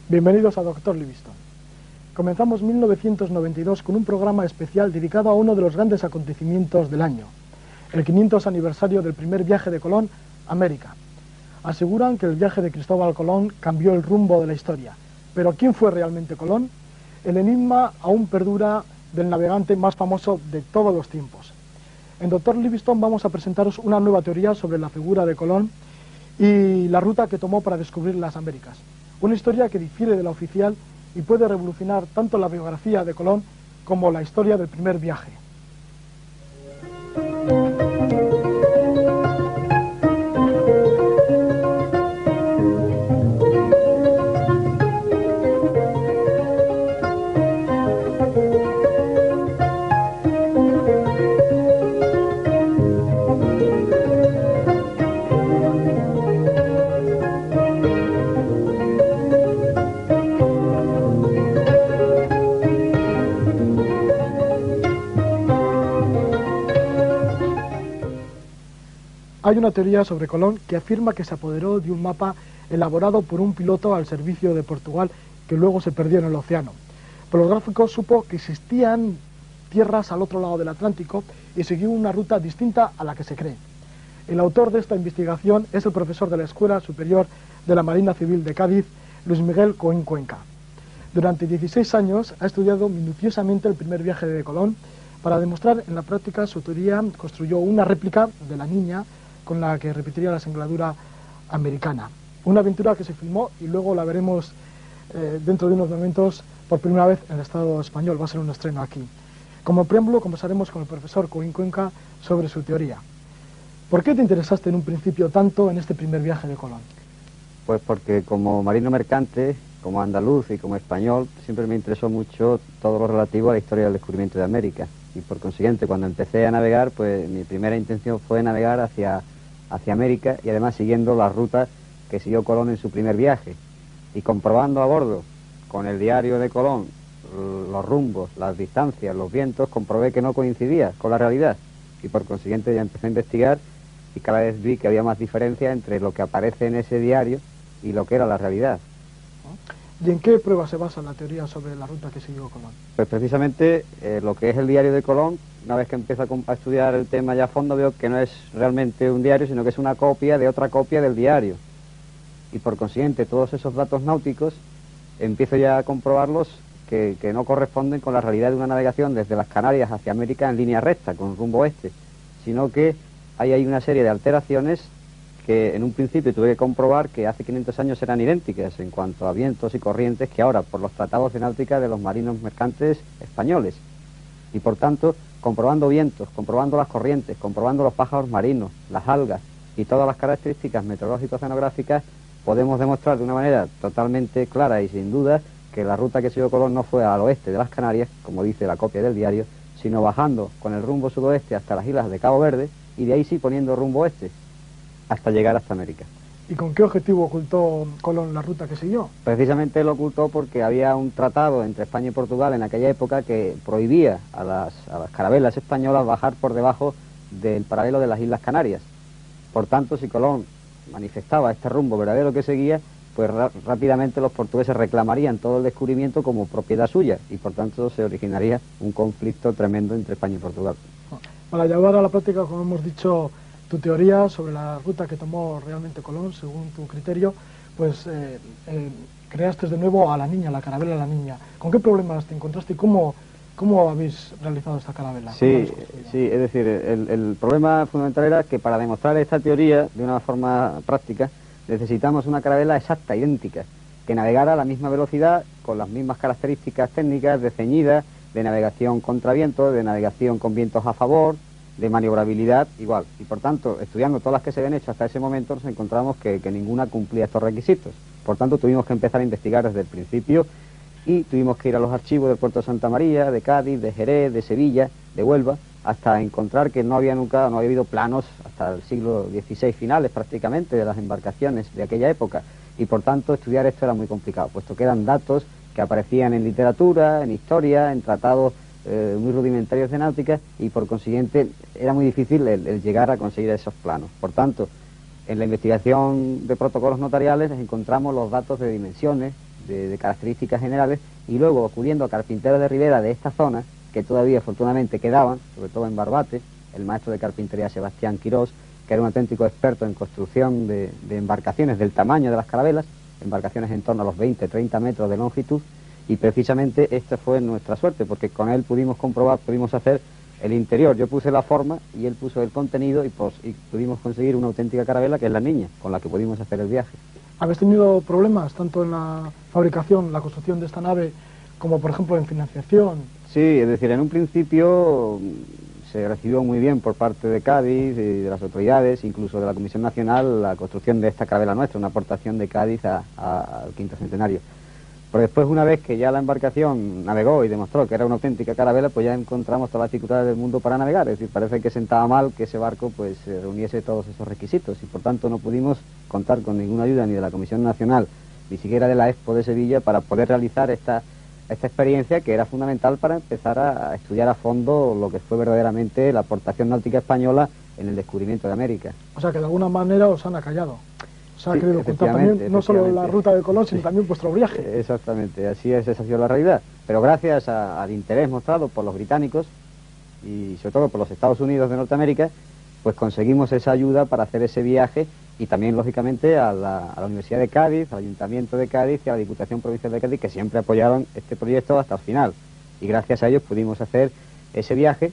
Bienvenidos a Dr. Livingstone. Comenzamos 1992 con un programa especial dedicado a uno de los grandes acontecimientos del año, el 500 aniversario del primer viaje de Colón a América. Aseguran que el viaje de Cristóbal Colón cambió el rumbo de la historia. Pero ¿quién fue realmente Colón? El enigma aún perdura del navegante más famoso de todos los tiempos. En Dr. Livingstone vamos a presentaros una nueva teoría sobre la figura de Colón y la ruta que tomó para descubrir las Américas. Una historia que difiere de la oficial y puede revolucionar tanto la biografía de Colón como la historia del primer viaje. Hay una teoría sobre Colón que afirma que se apoderó de un mapa elaborado por un piloto al servicio de Portugal que luego se perdió en el océano. Por los gráficos supo que existían tierras al otro lado del Atlántico y siguió una ruta distinta a la que se cree. El autor de esta investigación es el profesor de la Escuela Superior de la Marina Civil de Cádiz, Luis Miguel Coín Cuenca. Durante 16 años ha estudiado minuciosamente el primer viaje de Colón. Para demostrar en la práctica su teoría, construyó una réplica de la niña con la que repetiría la singladura americana. Una aventura que se filmó y luego la veremos dentro de unos momentos por primera vez en el Estado español. Va a ser un estreno aquí. Como preámbulo conversaremos con el profesor Coín Cuenca sobre su teoría. ¿Por qué te interesaste en un principio tanto en este primer viaje de Colón? Pues porque como marino mercante, como andaluz y como español, siempre me interesó mucho todo lo relativo a la historia del descubrimiento de América. Y por consiguiente, cuando empecé a navegar, pues mi primera intención fue navegar hacia América y además siguiendo las rutas que siguió Colón en su primer viaje. Y comprobando a bordo, con el diario de Colón, los rumbos, las distancias, los vientos, comprobé que no coincidía con la realidad. Y por consiguiente ya empecé a investigar y cada vez vi que había más diferencia entre lo que aparece en ese diario y lo que era la realidad. ¿Y en qué pruebas se basa la teoría sobre la ruta que siguió Colón? Pues precisamente lo que es el diario de Colón, una vez que empiezo a estudiar el tema ya a fondo, veo que no es realmente un diario, sino que es una copia de otra copia del diario. Y por consiguiente todos esos datos náuticos empiezo ya a comprobarlos que no corresponden con la realidad de una navegación desde las Canarias hacia América en línea recta, con rumbo oeste, sino que hay una serie de alteraciones que en un principio tuve que comprobar que hace 500 años eran idénticas en cuanto a vientos y corrientes que ahora por los tratados de náutica de los marinos mercantes españoles. Y por tanto, comprobando vientos, comprobando las corrientes, comprobando los pájaros marinos, las algas y todas las características meteorológico-oceanográficas, podemos demostrar de una manera totalmente clara y sin duda que la ruta que siguió Colón no fue al oeste de las Canarias, como dice la copia del diario, sino bajando con el rumbo sudoeste hasta las islas de Cabo Verde y de ahí sí poniendo rumbo oeste, hasta llegar hasta América. ¿Y con qué objetivo ocultó Colón la ruta que siguió? Precisamente lo ocultó porque había un tratado entre España y Portugal en aquella época que prohibía a las carabelas españolas bajar por debajo del paralelo de las Islas Canarias. Por tanto, si Colón manifestaba este rumbo verdadero que seguía, pues rápidamente los portugueses reclamarían todo el descubrimiento como propiedad suya y por tanto se originaría un conflicto tremendo entre España y Portugal. Para llevar a la práctica, como hemos dicho, tu teoría sobre la ruta que tomó realmente Colón, según tu criterio, pues creaste de nuevo a la niña, la carabela La Niña. ¿Con qué problemas te encontraste y cómo habéis realizado esta carabela? Sí, es decir, el problema fundamental era que para demostrar esta teoría de una forma práctica necesitamos una carabela exacta, idéntica, que navegara a la misma velocidad, con las mismas características técnicas de ceñida, de navegación contra viento, de navegación con vientos a favor, de maniobrabilidad igual. Y por tanto, estudiando todas las que se habían hecho hasta ese momento, nos encontramos que ninguna cumplía estos requisitos. Por tanto, tuvimos que empezar a investigar desde el principio y tuvimos que ir a los archivos del puerto de Santa María, de Cádiz, de Jerez, de Sevilla, de Huelva, hasta encontrar que no había habido planos hasta el siglo XVI finales prácticamente de las embarcaciones de aquella época. Y por tanto, estudiar esto era muy complicado, puesto que eran datos que aparecían en literatura, en historia, en tratados muy rudimentarios de náutica y por consiguiente era muy difícil el llegar a conseguir esos planos. Por tanto, en la investigación de protocolos notariales encontramos los datos de dimensiones, de características generales, y luego acudiendo a carpinteros de ribera de esta zona, que todavía afortunadamente quedaban, sobre todo en Barbate, el maestro de carpintería Sebastián Quirós, que era un auténtico experto en construcción de embarcaciones del tamaño de las carabelas, embarcaciones en torno a los 20-30 metros de longitud, y precisamente esta fue nuestra suerte, porque con él pudimos comprobar, pudimos hacer el interior. Yo puse la forma y él puso el contenido, y pudimos conseguir una auténtica carabela, que es la Niña, con la que pudimos hacer el viaje. ¿Habéis tenido problemas tanto en la fabricación, la construcción de esta nave, como por ejemplo en financiación? Sí, es decir, en un principio se recibió muy bien por parte de Cádiz y de las autoridades, incluso de la Comisión Nacional, la construcción de esta carabela nuestra, una aportación de Cádiz al quinto centenario. Pero después, una vez que ya la embarcación navegó y demostró que era una auténtica carabela, pues ya encontramos todas las dificultades del mundo para navegar. Es decir, parece que sentaba mal que ese barco pues reuniese todos esos requisitos, y por tanto no pudimos contar con ninguna ayuda ni de la Comisión Nacional, ni siquiera de la Expo de Sevilla, para poder realizar esta experiencia, que era fundamental para empezar a estudiar a fondo lo que fue verdaderamente la aportación náutica española en el descubrimiento de América. O sea que de alguna manera os han acallado. Se ha Sí, querido ocultar también no solo la ruta de Colón, sino también vuestro viaje. Exactamente, así es, esa ha sido la realidad. Pero gracias al interés mostrado por los británicos y sobre todo por los Estados Unidos de Norteamérica, pues conseguimos esa ayuda para hacer ese viaje, y también lógicamente a la Universidad de Cádiz, al Ayuntamiento de Cádiz y a la Diputación Provincial de Cádiz, que siempre apoyaron este proyecto hasta el final. Y gracias a ellos pudimos hacer ese viaje,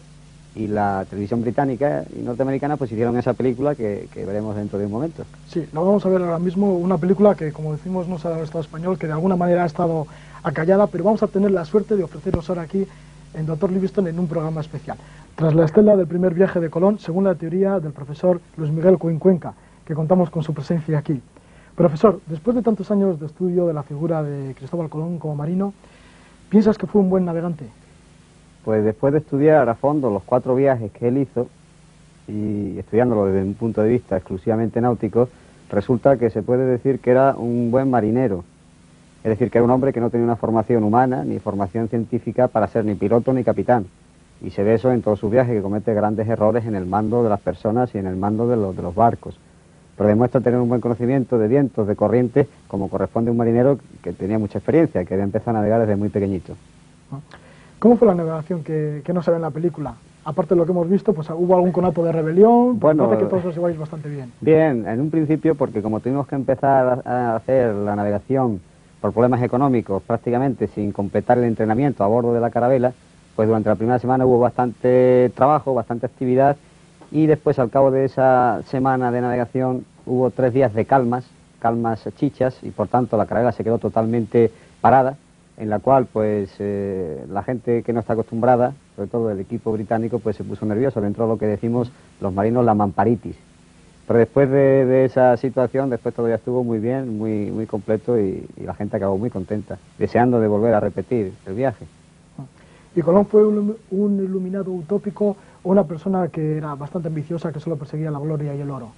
y la televisión británica y norteamericana pues hicieron esa película que veremos dentro de un momento. Sí, lo vamos a ver ahora mismo, una película que, como decimos, no se ha dado al Estado español, que de alguna manera ha estado acallada, pero vamos a tener la suerte de ofreceros ahora aquí en Dr. Livingstone en un programa especial. Tras la estela del primer viaje de Colón, según la teoría del profesor Luis Miguel Cuenca, que contamos con su presencia aquí. Profesor, después de tantos años de estudio de la figura de Cristóbal Colón como marino, ¿piensas que fue un buen navegante? Pues después de estudiar a fondo los 4 viajes que él hizo, y estudiándolo desde un punto de vista exclusivamente náutico, resulta que se puede decir que era un buen marinero. Es decir, que era un hombre que no tenía una formación humana ni formación científica para ser ni piloto ni capitán. Y se ve eso en todos sus viajes, que comete grandes errores en el mando de las personas y en el mando de los barcos. Pero demuestra tener un buen conocimiento de vientos, de corrientes, como corresponde a un marinero que tenía mucha experiencia, que había empezado a navegar desde muy pequeñito. ¿Cómo fue la navegación que no se ve en la película? Aparte de lo que hemos visto, pues hubo algún conato de rebelión, bueno, parece que todos os lleváis bastante bien. Bien, en un principio, porque como tuvimos que empezar a hacer la navegación por problemas económicos, prácticamente sin completar el entrenamiento a bordo de la carabela, pues durante la primera semana hubo bastante trabajo, bastante actividad, y después, al cabo de esa semana de navegación, hubo 3 días de calmas chichas, y por tanto la carabela se quedó totalmente parada, en la cual pues la gente que no está acostumbrada, sobre todo el equipo británico, pues se puso nervioso, le entró lo que decimos los marinos la mamparitis. Pero después de esa situación, después todo ya estuvo muy bien, muy completo, y la gente acabó muy contenta, deseando de volver a repetir el viaje. ¿Y Colón fue un iluminado utópico o una persona que era bastante ambiciosa, que solo perseguía la gloria y el oro?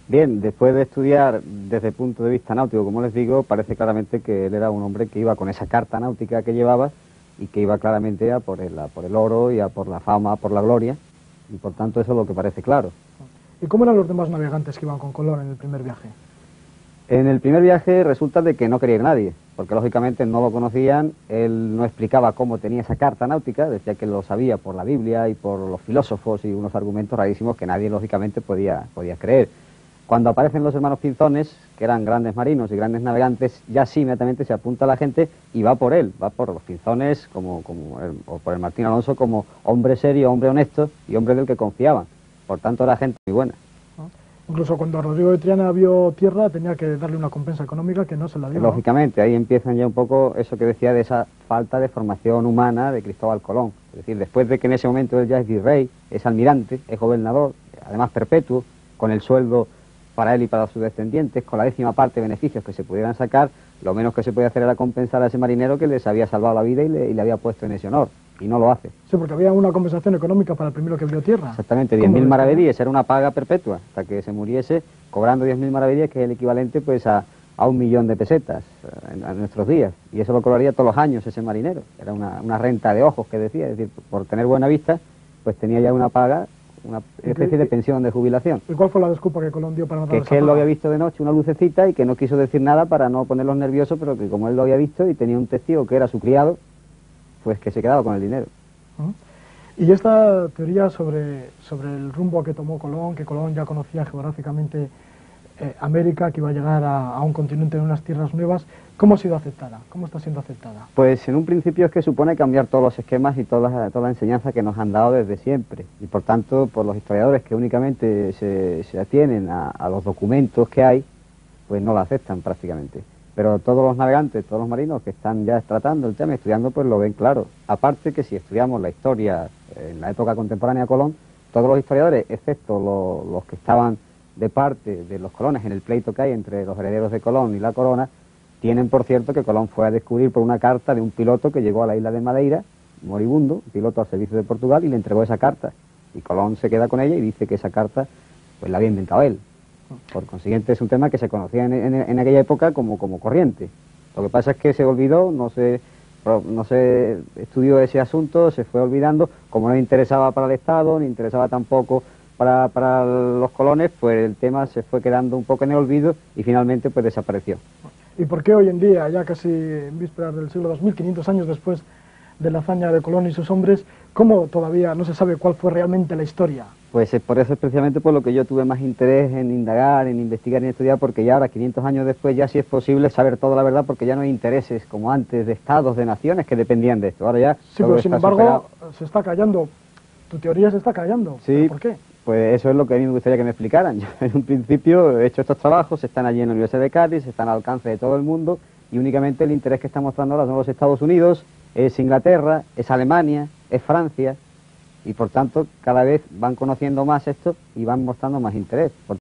Bien, después de estudiar desde el punto de vista náutico, como les digo, parece claramente que él era un hombre que iba con esa carta náutica que llevaba, y que iba claramente a por el oro y a por la fama, por la gloria, y por tanto eso es lo que parece claro. ¿Y cómo eran los demás navegantes que iban con Colón en el primer viaje? En el primer viaje resulta de que no quería ir nadie, porque lógicamente no lo conocían, él no explicaba cómo tenía esa carta náutica, decía que lo sabía por la Biblia y por los filósofos y unos argumentos rarísimos que nadie lógicamente podía creer. Cuando aparecen los hermanos Pinzones, que eran grandes marinos y grandes navegantes, ya sí inmediatamente se apunta la gente y va por él, va por los Pinzones o por el Martín Alonso como hombre serio, hombre honesto y hombre del que confiaban. Por tanto, era gente muy buena. Incluso cuando Rodrigo de Triana vio tierra, tenía que darle una compensa económica que no se la dio. Lógicamente, ahí empiezan ya un poco eso que decía de esa falta de formación humana de Cristóbal Colón. Es decir, después de que en ese momento él ya es virrey, es almirante, es gobernador, además perpetuo, con el sueldo para él y para sus descendientes, con la 10ª parte de beneficios que se pudieran sacar, lo menos que se podía hacer era compensar a ese marinero que les había salvado la vida y le había puesto en ese honor, y no lo hace. Sí, porque había una compensación económica para el primero que vio tierra. Exactamente, 10.000 maravedíes, era una paga perpetua, hasta que se muriese, cobrando 10.000 maravedíes, que es el equivalente pues a 1.000.000 de pesetas en nuestros días, y eso lo cobraría todos los años ese marinero. Era una renta de ojos que decía, es decir, por tener buena vista, pues tenía ya una paga una especie de pensión de jubilación. ¿Y cuál fue la disculpa que Colón dio para matar a Que es que él esa lo había paga? visto de noche, una lucecita, y que no quiso decir nada para no ponerlos nerviosos, pero que como él lo había visto y tenía un testigo que era su criado, pues que se quedaba con el dinero. Y esta teoría sobre el rumbo que tomó Colón, que Colón ya conocía geográficamente América, que iba a llegar a un continente en unas tierras nuevas, ¿cómo ha sido aceptada? ¿Cómo está siendo aceptada? Pues en un principio es que supone cambiar todos los esquemas y toda la enseñanza que nos han dado desde siempre. Y por tanto, por los historiadores que únicamente se atienen a los documentos que hay, pues no la aceptan prácticamente. Pero todos los navegantes, todos los marinos que están ya tratando el tema, estudiando, pues lo ven claro. Aparte que si estudiamos la historia en la época contemporánea de Colón, todos los historiadores, excepto los que estaban de parte de los colones en el pleito que hay entre los herederos de Colón y la corona, tienen por cierto que Colón fue a descubrir por una carta de un piloto que llegó a la isla de Madeira, moribundo, un piloto al servicio de Portugal, y le entregó esa carta. Y Colón se queda con ella y dice que esa carta pues la había inventado él. Por consiguiente es un tema que se conocía en aquella época como corriente. Lo que pasa es que se olvidó, no se estudió ese asunto, se fue olvidando, como no interesaba para el Estado, ni interesaba tampoco para los colones, pues el tema se fue quedando un poco en el olvido y finalmente pues desapareció. ¿Y por qué hoy en día, ya casi en vísperas del siglo 2500 años después de la hazaña de Colón y sus hombres, cómo todavía no se sabe cuál fue realmente la historia? Pues por eso es precisamente por lo que yo tuve más interés en indagar, en investigar, en estudiar, porque ya ahora, 500 años después, ya sí es posible saber toda la verdad, porque ya no hay intereses como antes de estados, de naciones que dependían de esto. Ahora ya Sí, todo pero está sin embargo superado. se está callando. Tu teoría se está callando. Sí. ¿Pero por qué? Pues eso es lo que a mí me gustaría que me explicaran. Yo en un principio he hecho estos trabajos, están allí en la Universidad de Cádiz, están al alcance de todo el mundo, y únicamente el interés que está mostrando ahora son los Estados Unidos, es Inglaterra, es Alemania, es Francia, y por tanto cada vez van conociendo más esto y van mostrando más interés. Por